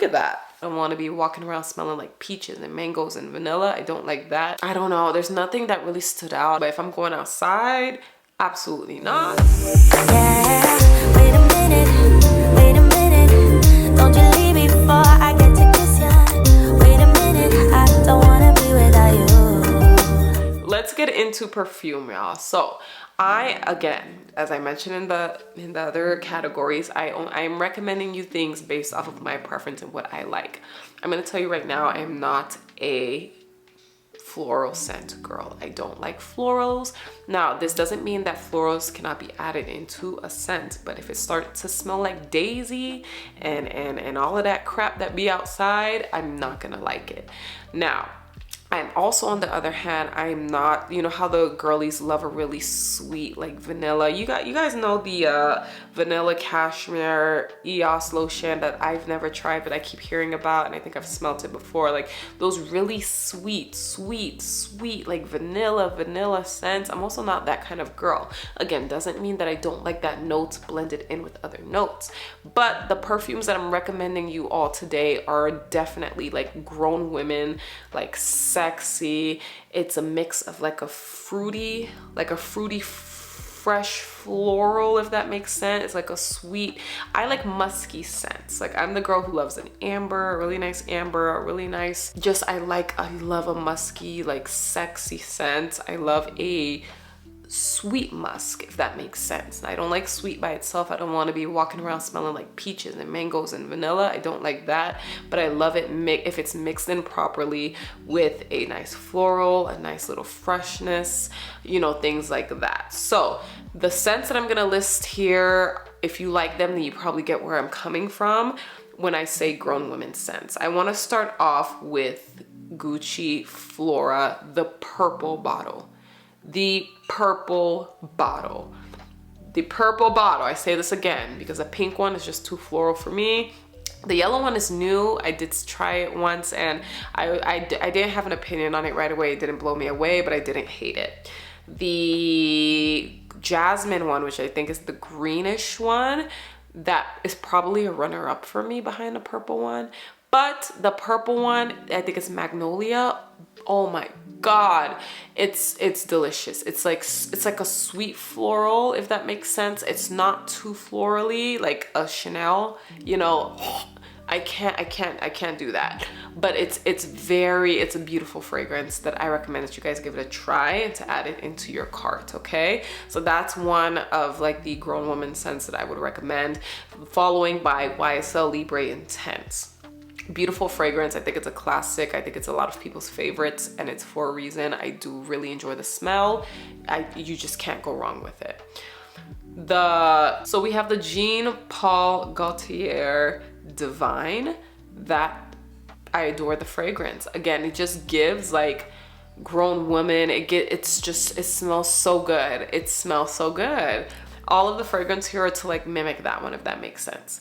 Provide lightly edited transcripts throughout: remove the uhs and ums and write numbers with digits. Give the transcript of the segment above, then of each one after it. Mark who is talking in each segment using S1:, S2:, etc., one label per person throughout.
S1: at that. I don't want to be walking around smelling like peaches and mangoes and vanilla. I don't like that. I don't know. There's nothing that really stood out. But if I'm going outside, absolutely not.
S2: Yeah, wait a minute, don't you leave before I get to kiss ya. Wait a minute, I don't wanna be without you.
S1: Let's get into perfume, y'all. So again, as I mentioned in the other categories, I'm recommending you things based off of my preference and what I like. I'm gonna tell you right now, I am not a floral scent girl. I don't like florals. Now, this doesn't mean that florals cannot be added into a scent, but if it starts to smell like daisy and all of that crap that be outside, I'm not gonna like it. Now, I'm also, on the other hand, I'm not, you know how the girlies love a really sweet, like vanilla. You guys know the vanilla cashmere EOS lotion that I've never tried, but I keep hearing about, and I think I've smelled it before. Like those really sweet, like vanilla scents. I'm also not that kind of girl. Again, doesn't mean that I don't like that notes blended in with other notes. But the perfumes that I'm recommending you all today are definitely like grown women, like sexy. It's a mix of like a fruity fresh floral, if that makes sense. It's like a sweet, I like musky scents. Like I'm the girl who loves an amber, a really nice amber, a really nice, I love a musky, like sexy scent. I love a sweet musk, if that makes sense. I don't like sweet by itself. I don't want to be walking around smelling like peaches and mangoes and vanilla. I don't like that, but I love it if it's mixed in properly with a nice floral, a nice little freshness, you know, things like that. So the scents that I'm gonna list here, if you like them, then you probably get where I'm coming from when I say grown women scents. I want to start off with Gucci Flora, the purple bottle. The purple bottle. I say this again because the pink one is just too floral for me. The yellow one is new. I did try it once and I didn't have an opinion on it right away. It didn't blow me away, but I didn't hate it. The jasmine one, which I think is the greenish one, that is probably a runner-up for me behind the purple one. But the purple one, I think it's magnolia. Oh my God, it's delicious. It's like a sweet floral, if that makes sense. It's not too florally like a Chanel, you know. I can't do that. But it's a beautiful fragrance that I recommend that you guys give it a try and to add it into your cart, okay? So that's one of like the grown woman scents that I would recommend, following by YSL Libre Intense. Beautiful fragrance. I think it's a classic. I think it's a lot of people's favorites, and it's for a reason. I do really enjoy the smell. You just can't go wrong with it. So we have the Jean Paul Gaultier Divine. That I adore the fragrance. Again, it just gives like grown woman. It smells so good. It smells so good. All of the fragrance here are to like mimic that one, if that makes sense.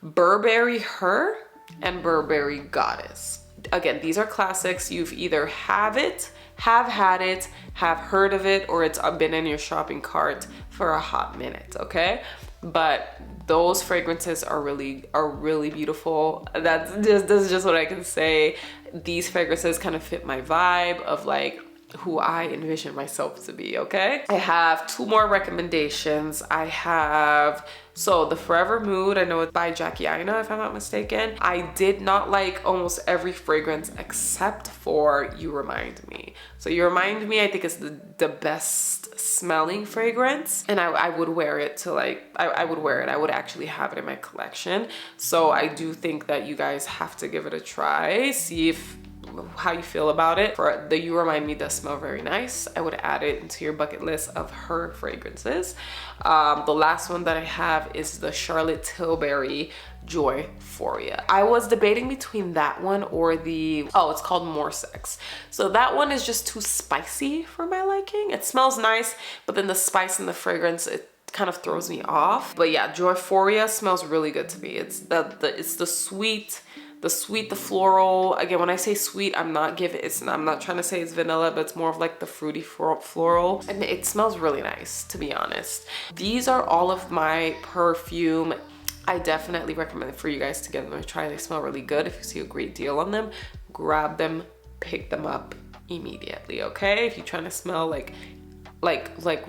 S1: Burberry Her and Burberry Goddess. Again, these are classics. You've either have had it, have heard of it, or it's been in your shopping cart for a hot minute, okay? But those fragrances are really beautiful. This is just what I can say. These fragrances kind of fit my vibe of like who I envision myself to be, okay? I have two more recommendations. So the Forever Mood, I know it's by Jackie Aina, if I'm not mistaken. I did not like almost every fragrance except for You Remind Me. So You Remind Me, I think is the best smelling fragrance, and I would wear it to like, I would wear it. I would actually have it in my collection. So I do think that you guys have to give it a try, see how you feel about it. For the You Remind Me does smell very nice. I would add it into your bucket list of her fragrances. The last one that I have is the Charlotte Tilbury Joyphoria. I was debating between that one or it's called More Sex. So that one is just too spicy for my liking. It smells nice, but then the spice and the fragrance, it kind of throws me off. But yeah, Joyphoria smells really good to me. It's the sweet, the floral. Again, when I say sweet, I'm not trying to say it's vanilla, but it's more of like the fruity floral, and it smells really nice, to be honest. These are all of my perfume I definitely recommend for you guys to get them a try. They smell really good. If you see a great deal on them, grab them, pick them up immediately, okay? If you're trying to smell like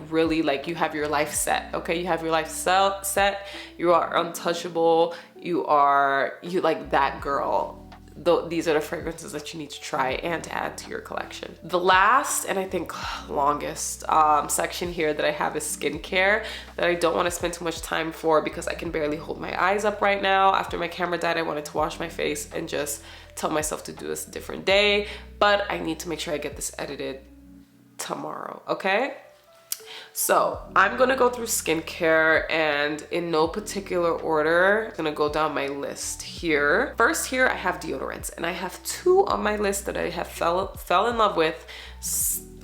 S1: really like you have your life set, okay? You have your life set, you are untouchable, you like that girl. These are the fragrances that you need to try and to add to your collection. The last and I think longest section here that I have is skincare, that I don't want to spend too much time for because I can barely hold my eyes up right now. After my camera died, I wanted to wash my face and just tell myself to do this a different day, but I need to make sure I get this edited tomorrow, okay? So I'm gonna go through skincare and in no particular order, I'm gonna go down my list here. First here I have deodorants, and I have 2 on my list that I have fell in love with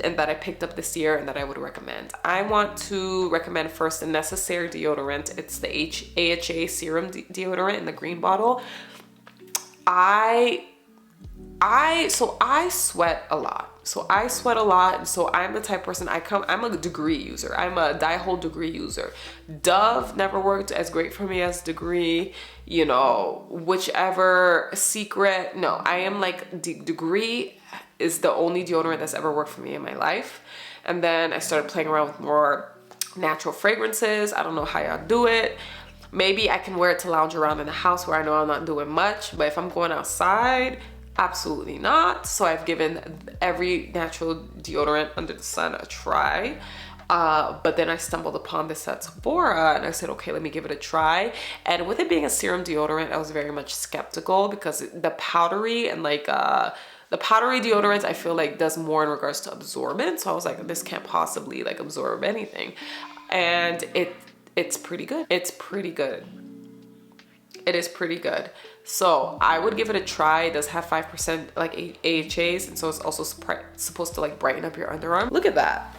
S1: and that I picked up this year and that I would recommend. I want to recommend first the Necessaire deodorant. It's the AHA serum deodorant in the green bottle. So I sweat a lot. And so I'm the type of person, I'm a degree user. I'm a die-hole degree user. Dove never worked as great for me as Degree, you know, whichever Secret. No, I am like, Degree is the only deodorant that's ever worked for me in my life. And then I started playing around with more natural fragrances. I don't know how y'all do it. Maybe I can wear it to lounge around in the house where I know I'm not doing much, but if I'm going outside, absolutely not. So I've given every natural deodorant under the sun a try. But then I stumbled upon this at Sephora and I said, okay, let me give it a try. And with it being a serum deodorant, I was very much skeptical because the powdery and like, the powdery deodorant I feel like does more in regards to absorbent. So I was like, this can't possibly like absorb anything. And it's pretty good. It's pretty good. It is pretty good. So I would give it a try. It does have 5% like AHAs, and so it's also supposed to like brighten up your underarm. Look at that.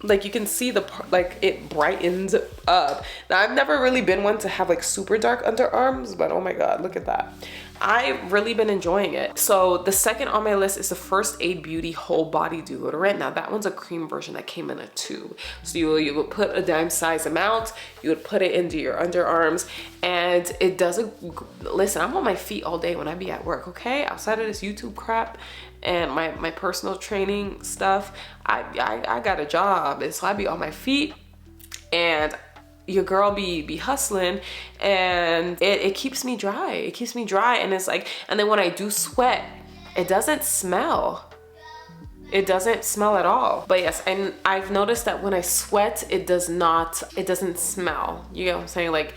S1: Like you can see like it brightens up. Now I've never really been one to have like super dark underarms, but oh my God, look at that. I've really been enjoying it. So the second on my list is the First Aid Beauty Whole Body Deodorant. Now that one's a cream version that came in a tube. So you would put a dime size amount, you would put it into your underarms, and it doesn't, listen, I'm on my feet all day when I be at work, okay? Outside of this YouTube crap and my personal training stuff, I got a job, and so I be on my feet, and your girl be hustling, and it keeps me dry. It keeps me dry, and it's like, and then when I do sweat, it doesn't smell. It doesn't smell at all. But yes, and I've noticed that when I sweat, it doesn't smell. You get what I'm saying? Like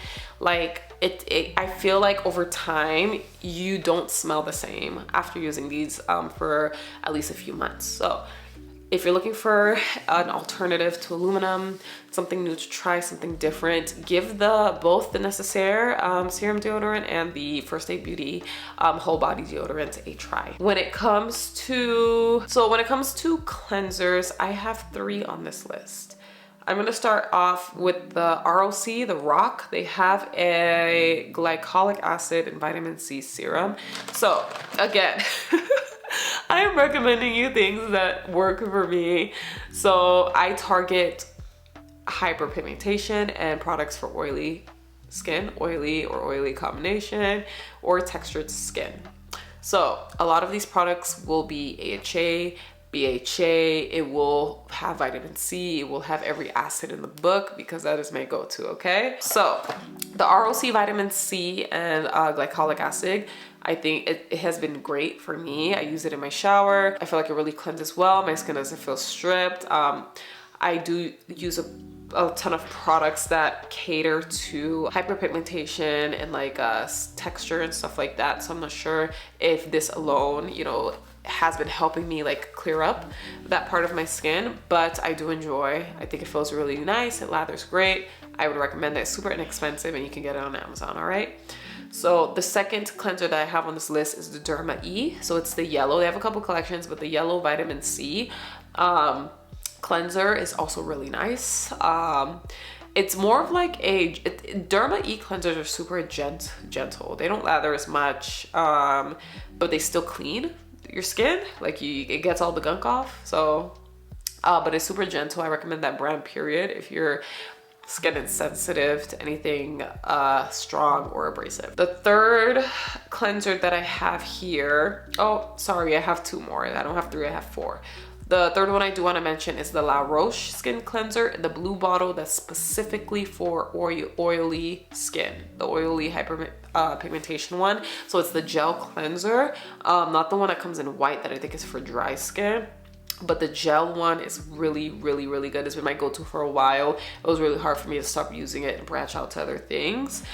S1: I feel like over time, you don't smell the same after using these for at least a few months. So if you're looking for an alternative to aluminum, something new to try, something different, give both the Necessaire serum deodorant and the First Aid Beauty whole body deodorant a try. When it comes to cleansers, I have 3 on this list. I'm gonna start off with the ROC, the Rock. They have a glycolic acid and vitamin C serum. So again, I am recommending you things that work for me. So I target hyperpigmentation and products for oily skin, oily or oily combination, or textured skin. So a lot of these products will be AHA, BHA, it will have vitamin C, it will have every acid in the book because that is my go-to, okay? So the ROC vitamin C and glycolic acid, I think it has been great for me. I use it in my shower. I feel like it really cleanses well. My skin doesn't feel stripped. I do use a ton of products that cater to hyperpigmentation and like texture and stuff like that. So I'm not sure if this alone, you know, has been helping me like clear up that part of my skin, but I do enjoy. I think it feels really nice. It lathers great. I would recommend it. It's super inexpensive and you can get it on Amazon, all right? So the second cleanser that I have on this list is the Derma E. So it's the yellow. They have a couple collections, but the yellow vitamin C cleanser is also really nice. It's more of like Derma E cleansers are super gentle. They don't lather as much, but they still clean your skin. Like it gets all the gunk off. So, but it's super gentle. I recommend that brand, period. If you're skin is sensitive to anything strong or abrasive. The third cleanser that I have here, oh, sorry, I have 2 more. I don't have 3, I have 4. The third one I do want to mention is the La Roche skin cleanser, the blue bottle that's specifically for oily skin, the oily hyperpigmentation one. So it's the gel cleanser, not the one that comes in white that I think is for dry skin. But the gel one is really, really, really good. It's been my go-to for a while. It was really hard for me to stop using it and branch out to other things,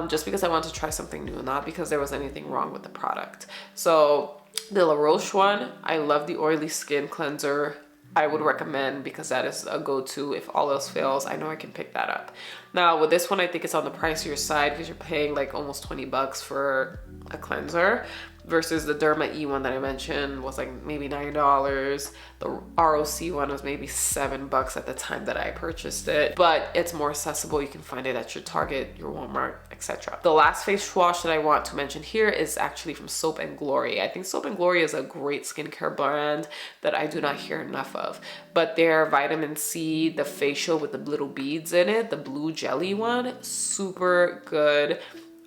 S1: just because I wanted to try something new, not because there was anything wrong with the product. So the La Roche one, I love the oily skin cleanser. I would recommend, because that is a go-to. If all else fails, I know I can pick that up. Now with this one, I think it's on the pricier side because you're paying like almost 20 bucks for a cleanser, versus the Derma E one that I mentioned was like maybe $9. The ROC one was maybe $7 at the time that I purchased it, but it's more accessible. You can find it at your Target, your Walmart, etc. The last face wash that I want to mention here is actually from Soap and Glory. I think Soap and Glory is a great skincare brand that I do not hear enough of, but their vitamin C, the facial with the little beads in it, the blue jelly one, super good.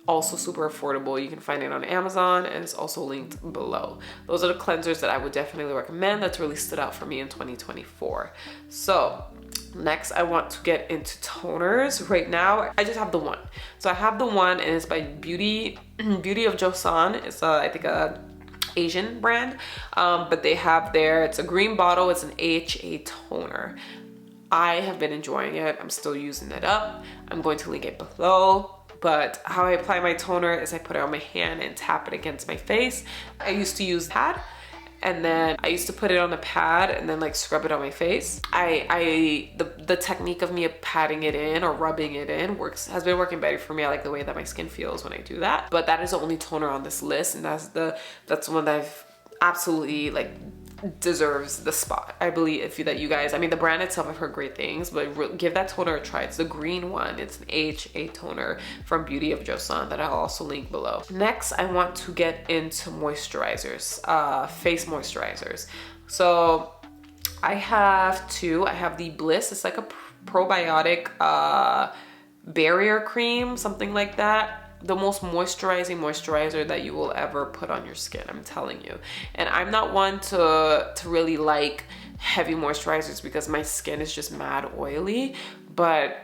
S1: Also super affordable. You can find it on Amazon and it's also linked below. Those are the cleansers that I would definitely recommend that's really stood out for me in 2024. So next I want to get into toners. Right now I just have the one. So I have the one and it's by Beauty of Joseon. It's I think a Asian brand, but they have it's a green bottle. It's an AHA toner. I have been enjoying it. I'm still using it up. I'm going to link it below. But how I apply my toner is I put it on my hand and tap it against my face. I used to use pad, and then I used to put it on the pad and then like scrub it on my face. The technique of me patting it in or rubbing it in has been working better for me. I like the way that my skin feels when I do that. But that is the only toner on this list, and that's the one that I've absolutely like deserves the spot. I believe that you guys, I mean, the brand itself, I've heard great things, but give that toner a try. It's the green one. It's an AHA toner from Beauty of Joseon that I'll also link below. Next, I want to get into moisturizers, face moisturizers. So I have 2. I have the Bliss. It's like a probiotic barrier cream, something like that. The most moisturizing moisturizer that you will ever put on your skin, I'm telling you. And I'm not one to really like heavy moisturizers because my skin is just mad oily, but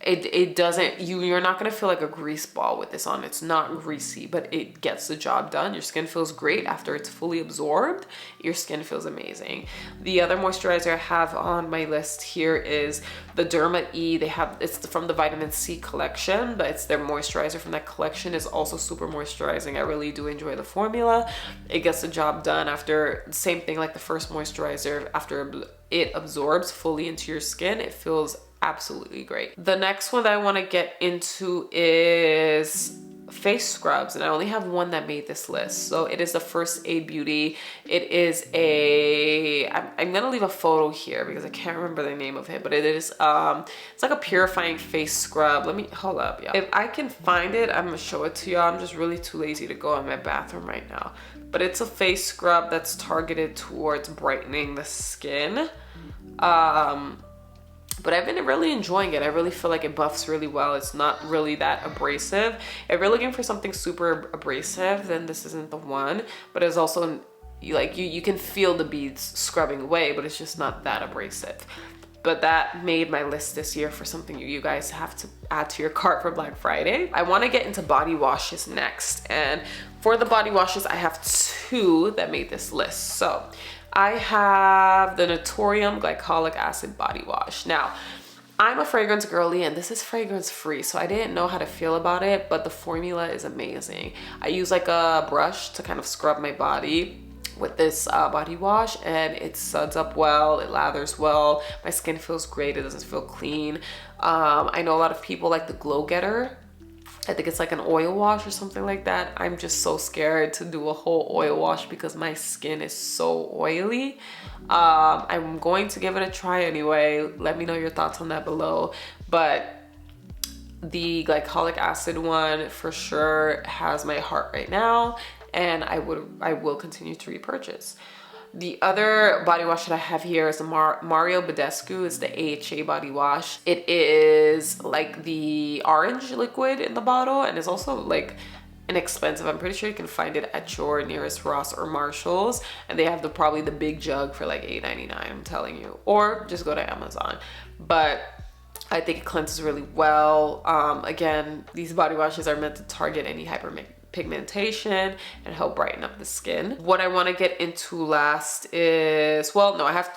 S1: it doesn't, you're not gonna feel like a grease ball with this on. It's not greasy, but it gets the job done. Your skin feels great after it's fully absorbed. Your skin feels amazing. The other moisturizer I have on my list here is the Derma E. It's from the vitamin C collection, but it's their moisturizer from that collection is also super moisturizing. I really do enjoy the formula. It gets the job done after, same thing like the first moisturizer, after it absorbs fully into your skin, it feels absolutely great. The next one that I want to get into is face scrubs, and I only have one that made this list. So it is the First Aid Beauty. It is I'm gonna leave a photo here because I can't remember the name of it, but it is it's like a purifying face scrub. Let me hold up, yeah. If I can find it, I'm gonna show it to y'all. I'm just really too lazy to go in my bathroom right now. But it's a face scrub that's targeted towards brightening the skin. But I've been really enjoying it. I really feel like it buffs really well. It's not really that abrasive. If you're looking for something super abrasive, then this isn't the one. But it's also, you can feel the beads scrubbing away, but it's just not that abrasive. But that made my list this year for something you guys have to add to your cart for Black Friday. I want to get into body washes next. And for the body washes, I have 2 that made this list. So I have the Naturium Glycolic Acid Body Wash. Now, I'm a fragrance girly and this is fragrance free, so I didn't know how to feel about it, but the formula is amazing. I use like a brush to kind of scrub my body with this body wash, and it suds up well, it lathers well, my skin feels great, it doesn't feel clean. I know a lot of people like the Glow Getter. I think it's like an oil wash or something like that. I'm just so scared to do a whole oil wash because my skin is so oily. I'm going to give it a try anyway. Let me know your thoughts on that below. But the glycolic acid one for sure has my heart right now, and I will continue to repurchase. The other body wash that I have here is the Mario Badescu. It's the AHA body wash. It is like the orange liquid in the bottle, and it's also like inexpensive. I'm pretty sure you can find it at your nearest Ross or Marshalls, and they have probably the big jug for like $8.99, I'm telling you, or just go to Amazon. But I think it cleanses really well. Again, these body washes are meant to target any hyperpigmentation and help brighten up the skin. What I want to get into last is, well, no, I have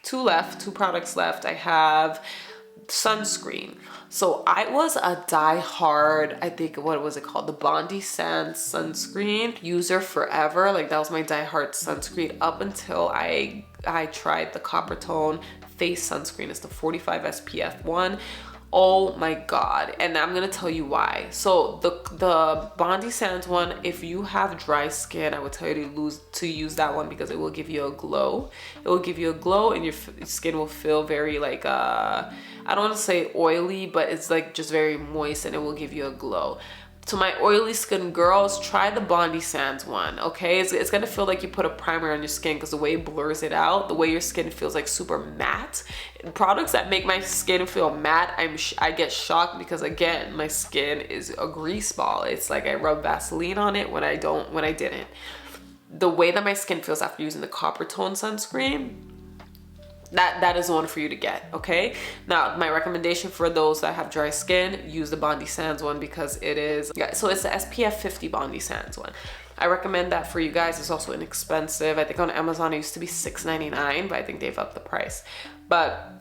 S1: two products left. I have sunscreen. So I was a die-hard, I think, what was it called? The Bondi Sands sunscreen user forever. Like that was my die-hard sunscreen up until I tried the Copper Tone face sunscreen. It's the 45 SPF one. Oh my God. And I'm gonna tell you why. So the Bondi Sands one, if you have dry skin, I would tell you to use that one because it will give you a glow. It will give you a glow and your skin will feel very like, I don't want to say oily, but it's like just very moist, and it will give you a glow. To my oily skin girls, try the Bondi Sands one, okay? It's gonna feel like you put a primer on your skin because the way it blurs it out, the way your skin feels like super matte. Products that make my skin feel matte, I get shocked because again, my skin is a grease ball. It's like I rub Vaseline on it when I didn't. The way that my skin feels after using the Copper Tone sunscreen, that is one for you to get, okay? Now, my recommendation for those that have dry skin, use the Bondi Sands one because it is, yeah, so it's the SPF 50 Bondi Sands one. I recommend that for you guys. It's also inexpensive. I think on Amazon it used to be $6.99, but I think they've upped the price. But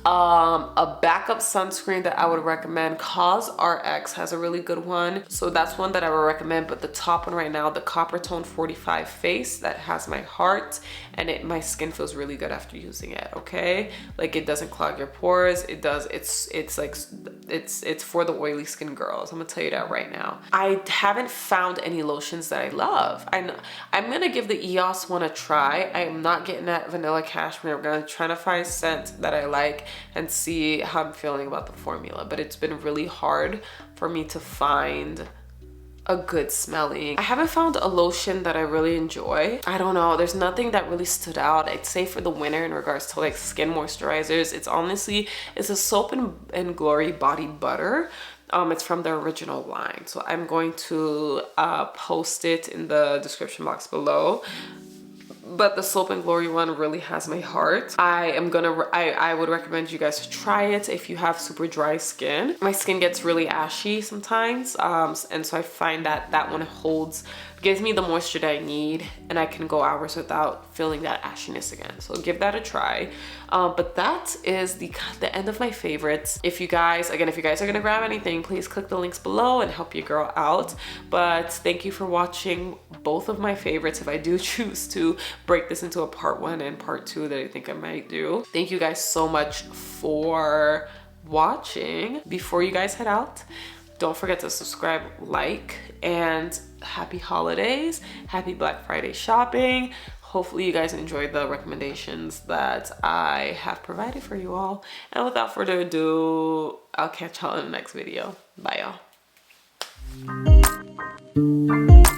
S1: a backup sunscreen that I would recommend, Cause RX has a really good one. So that's one that I would recommend. But the top one right now, the Copper Tone 45 Face, that has my heart, and my skin feels really good after using it, okay? Like it doesn't clog your pores. It does, it's for the oily skin girls. I'm gonna tell you that right now. I haven't found any lotions that I love. I'm gonna give the EOS one a try. I am not getting that vanilla cashmere. I'm gonna try to find a scent that I like and see how I'm feeling about the formula. But it's been really hard for me to find a good smelling. I haven't found a lotion that I really enjoy. I don't know, there's nothing that really stood out. I'd say for the winter in regards to like skin moisturizers, it's a Soap and Glory body butter. It's from the original line. So I'm going to post it in the description box below. But the Soap and Glory one really has my heart. I would recommend you guys to try it if you have super dry skin. My skin gets really ashy sometimes, and so I find that one gives me the moisture that I need, and I can go hours without feeling that ashiness again. So give that a try. But that is the end of my favorites. If you guys are gonna grab anything, please click the links below and help your girl out. But thank you for watching both of my favorites. If I do choose to break this into a part 1 and part 2 that I think I might do. Thank you guys so much for watching. Before you guys head out, don't forget to subscribe, like, and happy holidays, happy Black Friday shopping. Hopefully you guys enjoyed the recommendations that I have provided for you all. And without further ado, I'll catch y'all in the next video. Bye y'all.